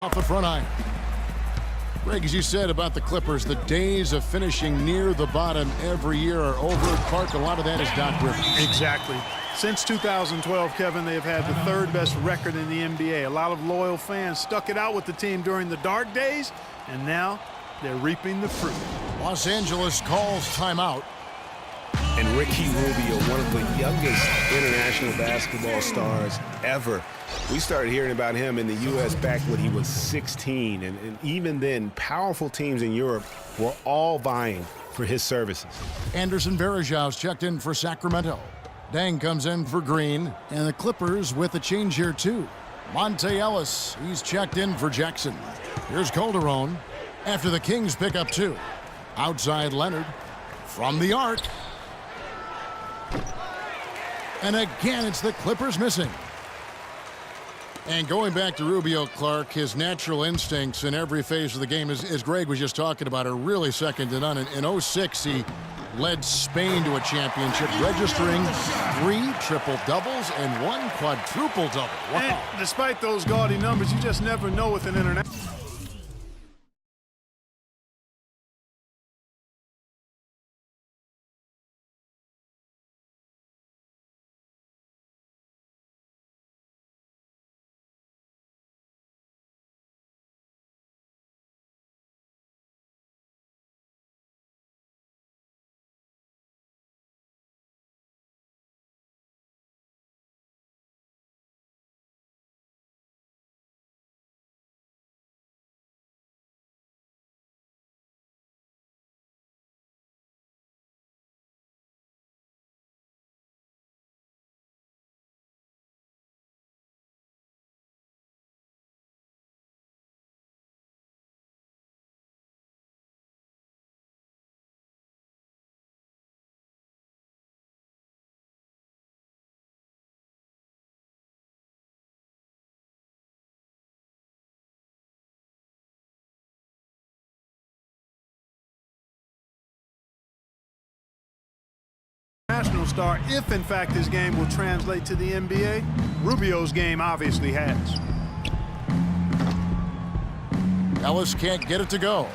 Off the front iron. Greg, as you said about the Clippers, the days of finishing near the bottom every year are over. Clark, a lot of that is Doc Rivers. Exactly. Since 2012, Kevin, they have had the third best record in the NBA. A lot of loyal fans stuck it out with the team during the dark days, and now they're reaping the fruit. Los Angeles calls timeout. And Ricky Rubio, one of the youngest international basketball stars ever. We started hearing about him in the U.S. back when he was 16. And even then, powerful teams in Europe were all vying for his services. Anderson Varejão's checked in for Sacramento. Dang comes in for Green. And the Clippers with a change here, too. Monte Ellis, he's checked in for Jackson. Here's Calderon after the Kings pick up 2. Outside Leonard from the arc. And again, it's the Clippers missing. And going back to Rubio, Clark, his natural instincts in every phase of the game, as Greg was just talking about, are really second to none. In 06, he led Spain to a championship, registering 3 triple-doubles and 1 quadruple-double. Wow. And despite those gaudy numbers, you just never know with an international. National star, if in fact his game will translate to the NBA. Rubio's game obviously has. Ellis can't get it to go.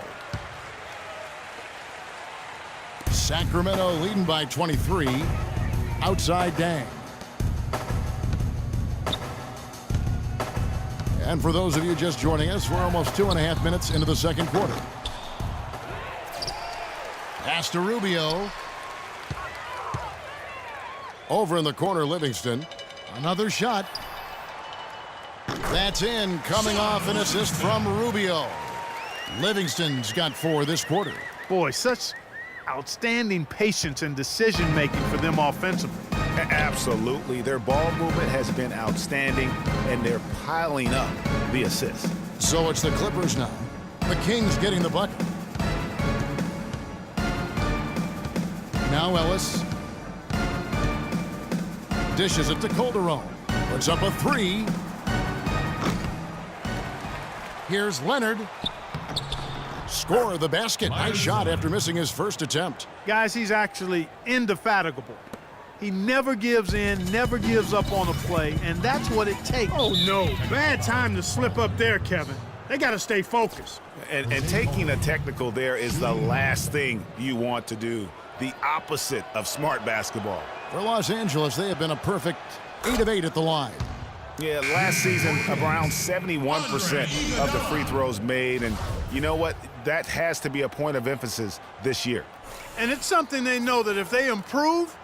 Sacramento leading by 23. Outside Dang. And for those of you just joining us, we're almost 2.5 minutes into the second quarter. Pass to Rubio. Over in the corner, Livingston. Another shot. That's in, coming off an assist from Rubio. Livingston's got 4 this quarter. Boy, such outstanding patience and decision-making for them offensively. Absolutely. Their ball movement has been outstanding, and they're piling up the assists. So it's the Clippers now. The Kings getting the bucket. Now Ellis. Dishes it to Calderon. Puts up a 3. Here's Leonard. Score the basket. Nice shot after missing his first attempt. Guys, he's actually indefatigable. He never gives in, never gives up on a play, and that's what it takes. Oh, no. Bad time to slip up there, Kevin. They got to stay focused. And taking a technical there is the last thing you want to do. The opposite of smart basketball. For Los Angeles, they have been a perfect 8 of 8 at the line. Yeah, last season, around 71% of the free throws made. And you know what? That has to be a point of emphasis this year. And it's something they know that if they improve,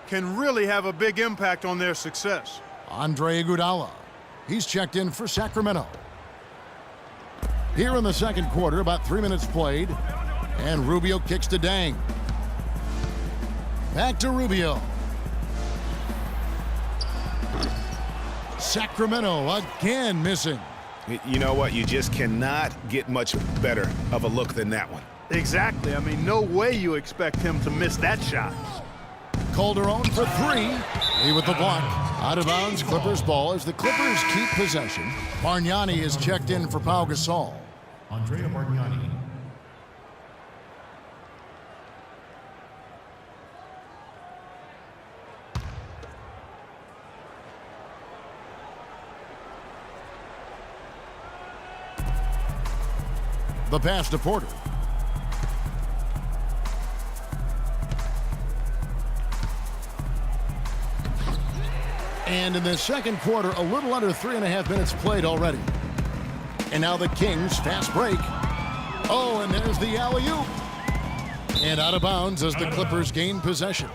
can really have a big impact on their success. Andre Iguodala. He's checked in for Sacramento. Here in the second quarter, about 3 minutes played. And Rubio kicks to Dang. Back to Rubio. Sacramento again missing. You know what? You just cannot get much better of a look than that one. Exactly. I mean, no way you expect him to miss that shot. Calderon for 3. He with the block. Out of bounds, Clippers ball as the Clippers keep possession. Bargnani is checked in for Pau Gasol. Andrea Bargnani. The pass to Porter. And in the second quarter, a little under 3.5 minutes played already. And now the Kings fast break. Oh, and there's the alley-oop. And out of bounds as the Clippers gain possession.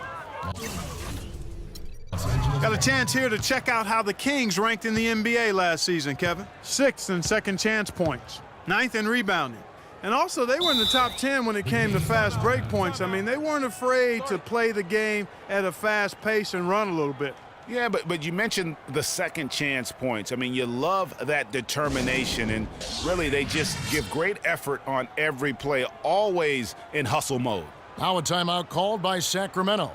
Got a chance here to check out how the Kings ranked in the NBA last season, Kevin. 6th in second chance points, 9th in rebounding. And also, they were in the top 10 when it came to fast break points. I mean, they weren't afraid to play the game at a fast pace and run a little bit. Yeah, but you mentioned the second chance points. I mean, you love that determination, and really they just give great effort on every play, always in hustle mode. Now a timeout called by Sacramento.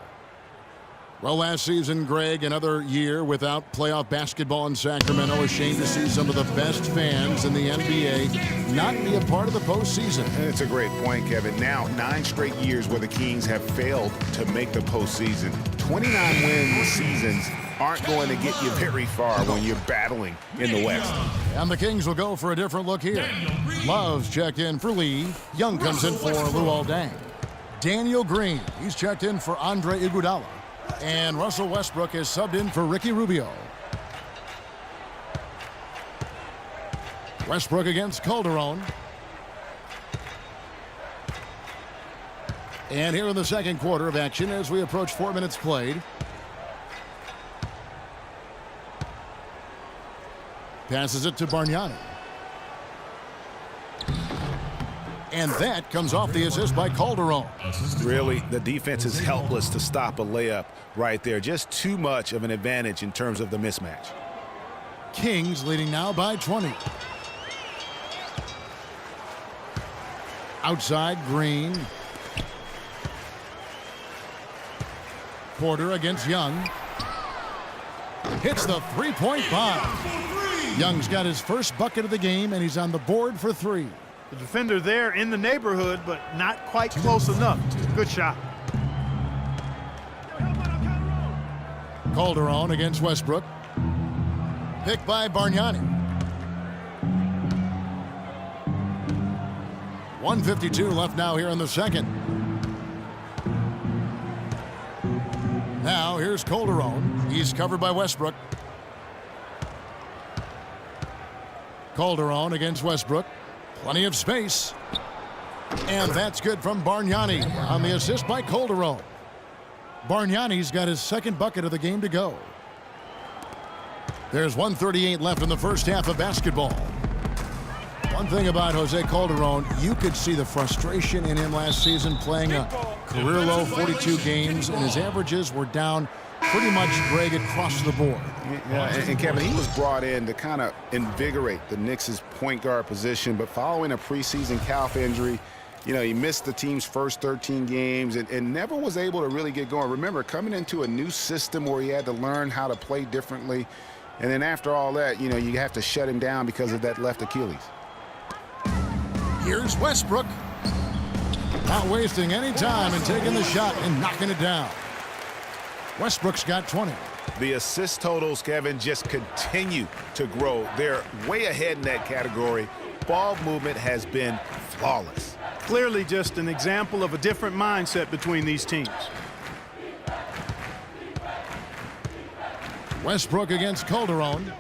Well, last season, Greg, another year without playoff basketball in Sacramento. A shame to see some of the best fans in the NBA not be a part of the postseason. And it's a great point, Kevin. Now, 9 straight years where the Kings have failed to make the postseason. 29-win seasons aren't going to get you very far when you're battling in the West. And the Kings will go for a different look here. Love's checked in for Lee. Young comes in for Luol Deng. Daniel Green, he's checked in for Andre Iguodala. And Russell Westbrook is subbed in for Ricky Rubio. Westbrook against Calderon. And here in the second quarter of action as we approach 4 minutes played. Passes it to Bargnani. And that comes off the assist by Calderon. Really, the defense is helpless to stop a layup right there. Just too much of an advantage in terms of the mismatch. Kings leading now by 20. Outside, Green. Porter against Young. Hits the three-point bomb. Young's got his first bucket of the game, and he's on the board for 3. The defender there in the neighborhood, but not quite close enough. Good shot. Calderon against Westbrook. Picked by Bargnani. 1:52 left now here in the second. Now here's Calderon. He's covered by Westbrook. Calderon against Westbrook. Plenty of space. And that's good from Bargnani on the assist by Calderon. Bargnani's got his second bucket of the game to go. There's 1:38 left in the first half of basketball. One thing about Jose Calderon, you could see the frustration in him last season playing a career-low 42 games, and his averages were down pretty much, Greg, across the board. Yeah, and Kevin, he was brought in to kind of invigorate the Knicks' point guard position, but following a preseason calf injury, you know, he missed the team's first 13 games and never was able to really get going. Remember, coming into a new system where he had to learn how to play differently, and then after all that, you know, you have to shut him down because of that left Achilles. Here's Westbrook. Not wasting any time and taking the shot and knocking it down. Westbrook's got 20. The assist totals, Kevin, just continue to grow. They're way ahead in that category. Ball movement has been flawless. Clearly just an example of a different mindset between these teams. Westbrook against Calderon.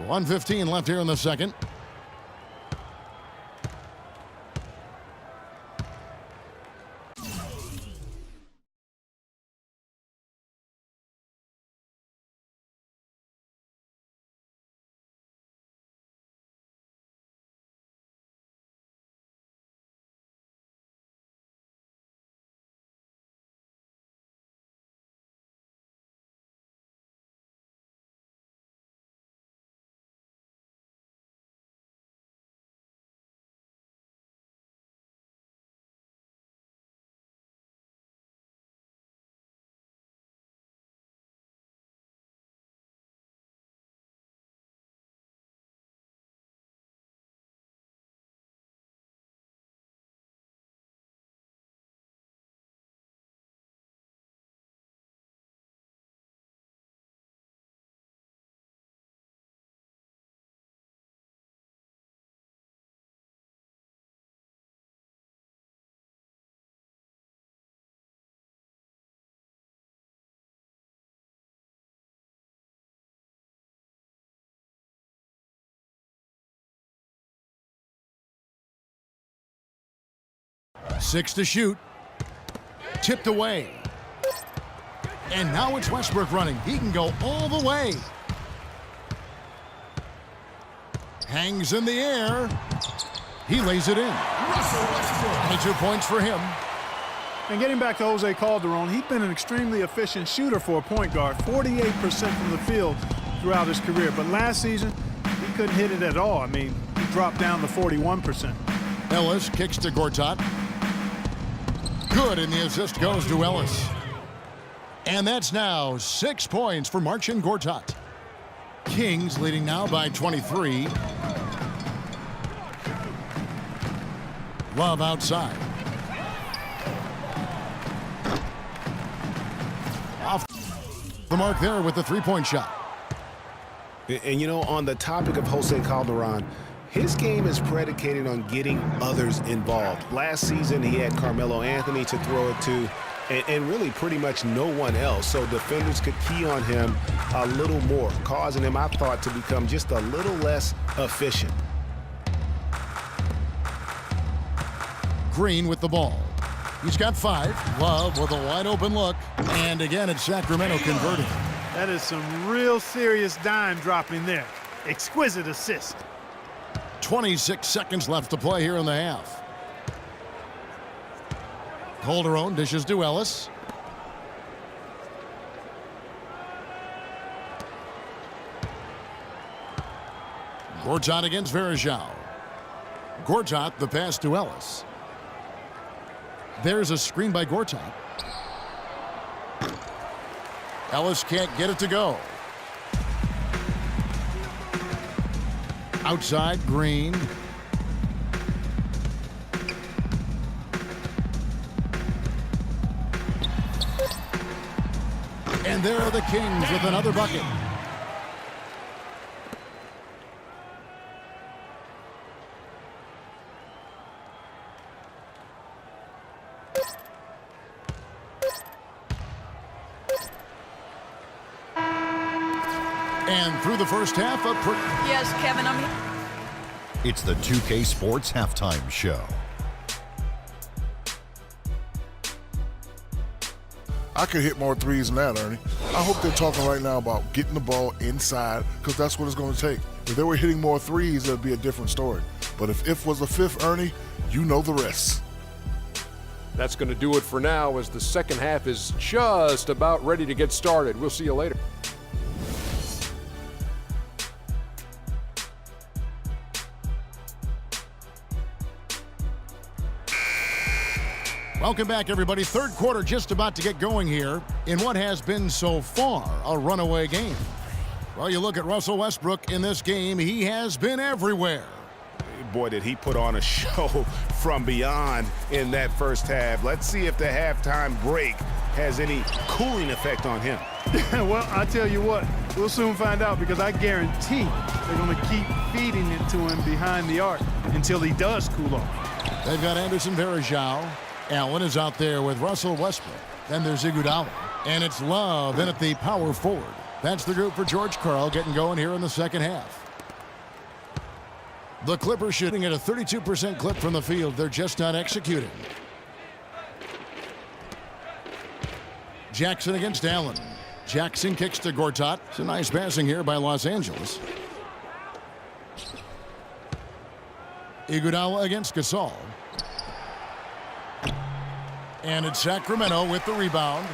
.115 left here in the second. 6 to shoot. Tipped away. And now it's Westbrook running. He can go all the way. Hangs in the air. He lays it in. 22 points for him. And getting back to Jose Calderon, he's been an extremely efficient shooter for a point guard, 48% from the field throughout his career. But last season, he couldn't hit it at all. I mean, he dropped down to 41%. Ellis kicks to Gortat. Good, and the assist goes to Ellis. And that's now 6 points for Marcin Gortat. Kings leading now by 23. Love outside. Off the mark there with the three-point shot. And you know, on the topic of Jose Calderon, his game is predicated on getting others involved. Last season, he had Carmelo Anthony to throw it to, and really pretty much no one else. So defenders could key on him a little more, causing him, I thought, to become just a little less efficient. Green with the ball. He's got 5. Love with a wide open look. And again, it's Sacramento converting. That is some real serious dime dropping there. Exquisite assist. 26 seconds left to play here in the half. Calderon dishes to Ellis. Gortat against Varejao. Gortat, the pass to Ellis. There's a screen by Gortat. Ellis can't get it to go. Outside, Green. And there are the Kings with another bucket. And through the first half, Yes, Kevin, I'm here. It's the 2K Sports Halftime Show. I could hit more threes than that, Ernie. I hope they're talking right now about getting the ball inside, because that's what it's going to take. If they were hitting more threes, it would be a different story. But if was the fifth, Ernie, you know the rest. That's going to do it for now, as the second half is just about ready to get started. We'll see you later. Welcome back, everybody. Third quarter just about to get going here in what has been so far a runaway game. Well, you look at Russell Westbrook in this game, he has been everywhere. Boy, did he put on a show from beyond in that first half. Let's see if the halftime break has any cooling effect on him. Well, I tell you what, we'll soon find out, because I guarantee they're going to keep feeding it to him behind the arc until he does cool off. They've got Anderson Varejao. Allen is out there with Russell Westbrook. Then there's Iguodala. And it's Love in at the power forward. That's the group for George Karl getting going here in the second half. The Clippers shooting at a 32% clip from the field. They're just not executing. Jackson against Allen. Jackson kicks to Gortat. It's a nice passing here by Los Angeles. Iguodala against Gasol. And it's Sacramento with the rebound.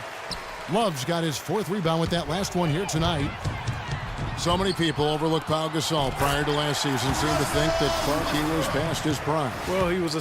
Love's got his 4th rebound with that last one here tonight. So many people overlooked Pau Gasol prior to last season, seemed to think that Clark, he was past his prime. Well, he was a